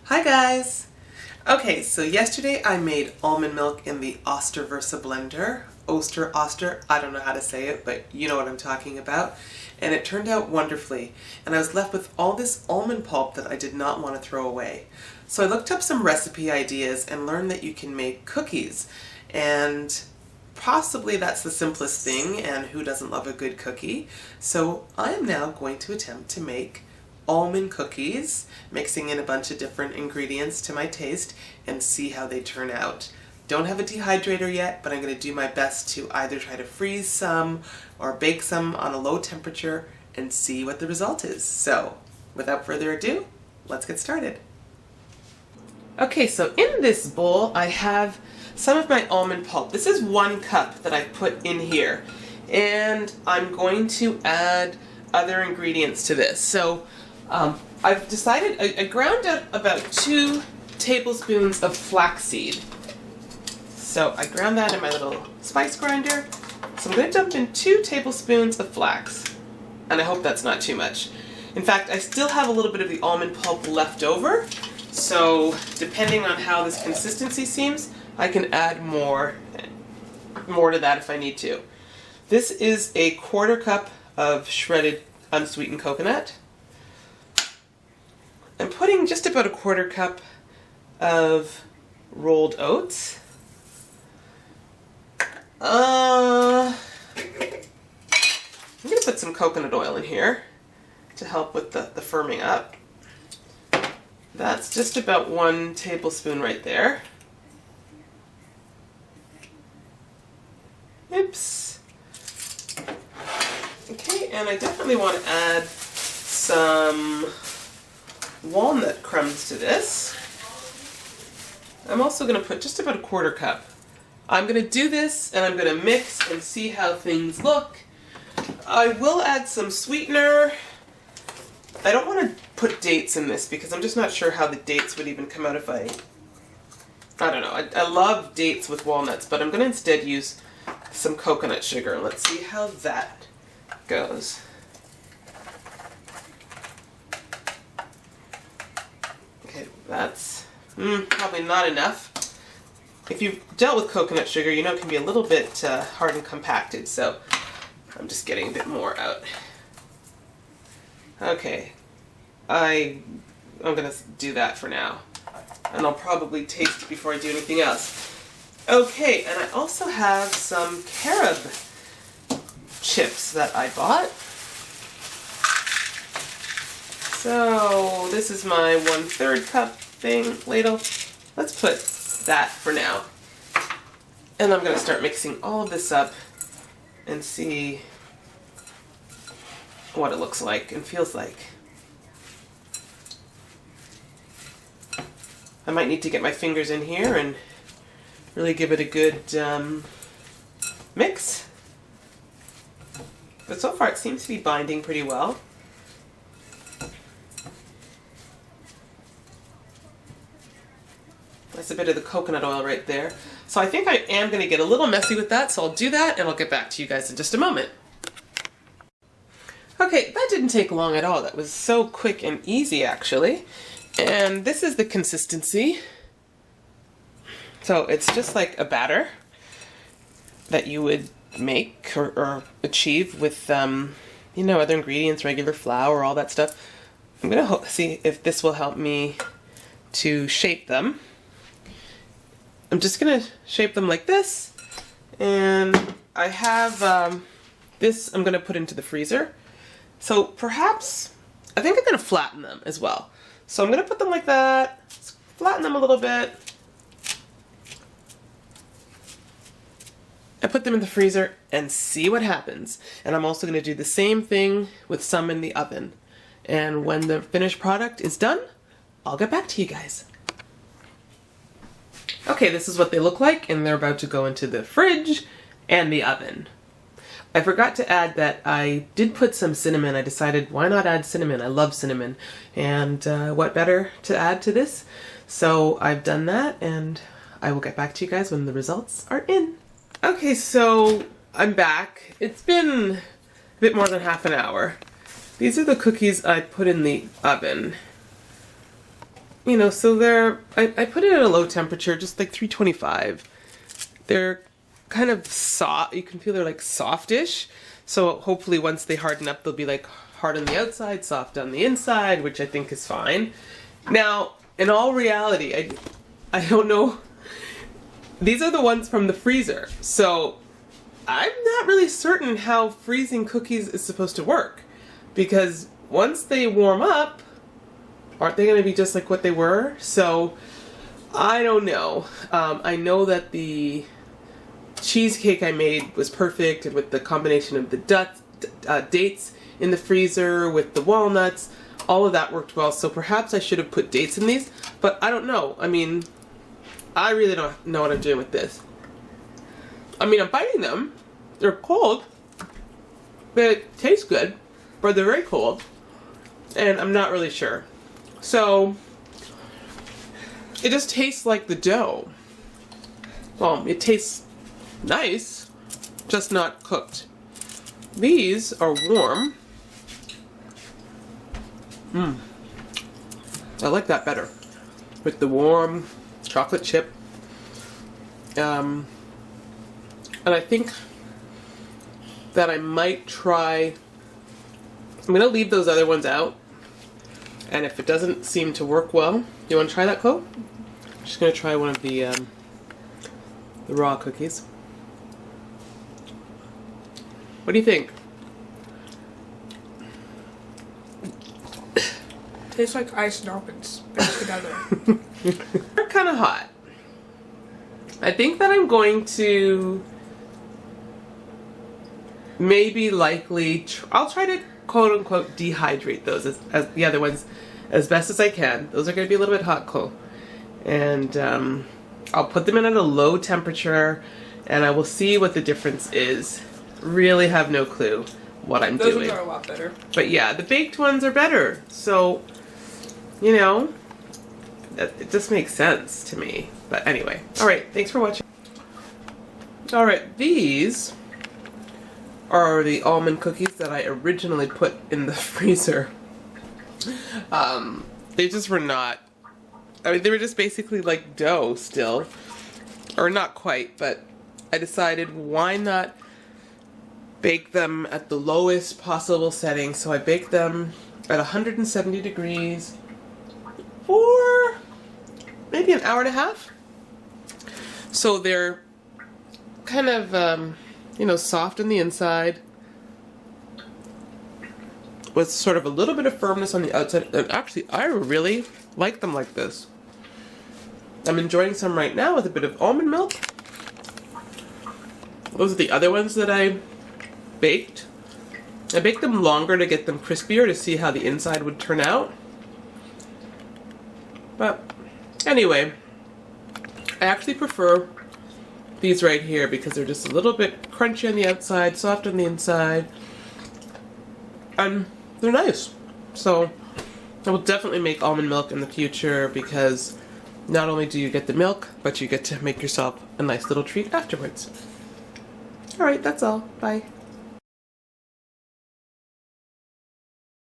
Hi guys! Okay, so yesterday I made almond milk in the Osterversa blender. Oster, I don't know how to say it, but you know what I'm talking about. And it turned out wonderfully. And I was left with all this almond pulp that I did not want to throw away. So I looked up some recipe ideas and learned that you can make cookies. And possibly that's the simplest thing, and who doesn't love a good cookie? So I am now going to attempt to make almond cookies, mixing in a bunch of different ingredients to my taste, and see how they turn out. Don't have a dehydrator yet, but I'm going to do my best to either try to freeze some or bake some on a low temperature and see what the result is. So, without further ado, let's get started. Okay, so in this bowl I have some of my almond pulp. This is 1 cup that I put in here, and I'm going to add other ingredients to this. So I've decided, I ground up about 2 tablespoons of flaxseed. So I ground that in my little spice grinder. So I'm going to dump in 2 tablespoons of flax. And I hope that's not too much. In fact, I still have a little bit of the almond pulp left over. So depending on how this consistency seems, I can add more to that if I need to. This is a 1/4 cup of shredded unsweetened coconut. I'm putting just about a 1/4 cup of rolled oats. I'm going to put some coconut oil in here to help with the firming up. That's just about 1 tablespoon right there. Oops. Okay, and I definitely want to add some walnut crumbs to this. I'm also going to put just about a 1/4 cup. I'm going to do this and I'm going to mix and see how things look. I will add some sweetener. I don't want to put dates in this because I'm just not sure how the dates would even come out if I don't know. I love dates with walnuts, but I'm going to instead use some coconut sugar. Let's see how that goes. Okay, that's probably not enough. If you've dealt with coconut sugar, you know it can be a little bit hard and compacted, so I'm just getting a bit more out. Okay, I'm going to do that for now, and I'll probably taste it before I do anything else. Okay, and I also have some carob chips that I bought. So this is my 1/3 cup ladle. Let's put that for now. And I'm going to start mixing all of this up and see what it looks like and feels like. I might need to get my fingers in here and really give it a good mix. But so far it seems to be binding pretty well. That's a bit of the coconut oil right there. So I think I am going to get a little messy with that, so I'll do that and I'll get back to you guys in just a moment. Okay, that didn't take long at all. That was so quick and easy actually. And this is the consistency. So it's just like a batter that you would make or achieve with you know, other ingredients, regular flour, all that stuff. I'm going to see if this will help me to shape them. I'm just going to shape them like this, and I have this I'm going to put into the freezer. So perhaps, I think I'm going to flatten them as well. So I'm going to put them like that, flatten them a little bit, and put them in the freezer and see what happens. And I'm also going to do the same thing with some in the oven. And when the finished product is done, I'll get back to you guys. Okay, this is what they look like, and they're about to go into the fridge and the oven. I forgot to add that I did put some cinnamon. I decided, why not add cinnamon? I love cinnamon. And what better to add to this? So I've done that, and I will get back to you guys when the results are in. Okay, so I'm back. It's been a bit more than half an hour. These are the cookies I put in the oven. you know, so I put it at a low temperature, just like 325. They're kind of soft. You can feel they're like softish. So hopefully once they harden up, they'll be like hard on the outside, soft on the inside, which I think is fine. Now, in all reality, I don't know. These are the ones from the freezer. So I'm not really certain how freezing cookies is supposed to work. Because once they warm up, aren't they going to be just like what they were? So I don't know. I know that the cheesecake I made was perfect, and with the combination of the dates in the freezer with the walnuts, all of that worked well. So perhaps I should have put dates in these, but I don't know. I mean, I really don't know what I'm doing with this. I mean, I'm biting them. They're cold, but it tastes good, but they're very cold, and I'm not really sure. So it just tastes like the dough. Well, it tastes nice, just not cooked. These are warm. I like that better with the warm chocolate chip. And I think that I might try. I'm gonna leave those other ones out, and if it doesn't seem to work well, you want to try that, Chloe? I'm just gonna try one of the raw cookies. What do you think? Tastes like ice and almonds mixed together. They're kind of hot. I think that I'm going to I'll try to quote unquote dehydrate those as the other ones as best as I can. Those are going to be a little bit hot, Chloe. And I'll put them in at a low temperature, and I will see what the difference is. Really have no clue what I'm doing. Those ones are a lot better. But yeah, the baked ones are better. So, you know, it just makes sense to me. But anyway, alright, thanks for watching. Alright, these are the almond cookies that I originally put in the freezer. They just were not, I mean, they were just basically like dough still. Or not quite, but I decided why not bake them at the lowest possible setting. So I baked them at 170 degrees for maybe an hour and a half. So they're kind of, you know, soft on the inside with sort of a little bit of firmness on the outside. And actually, I really like them like this. I'm enjoying some right now with a bit of almond milk. Those are the other ones that I baked. I baked them longer to get them crispier to see how the inside would turn out. But anyway, I actually prefer these right here because they're just a little bit crunchy on the outside, soft on the inside, and they're nice. So I will definitely make almond milk in the future because not only do you get the milk, but you get to make yourself a nice little treat afterwards. Alright, that's all. Bye.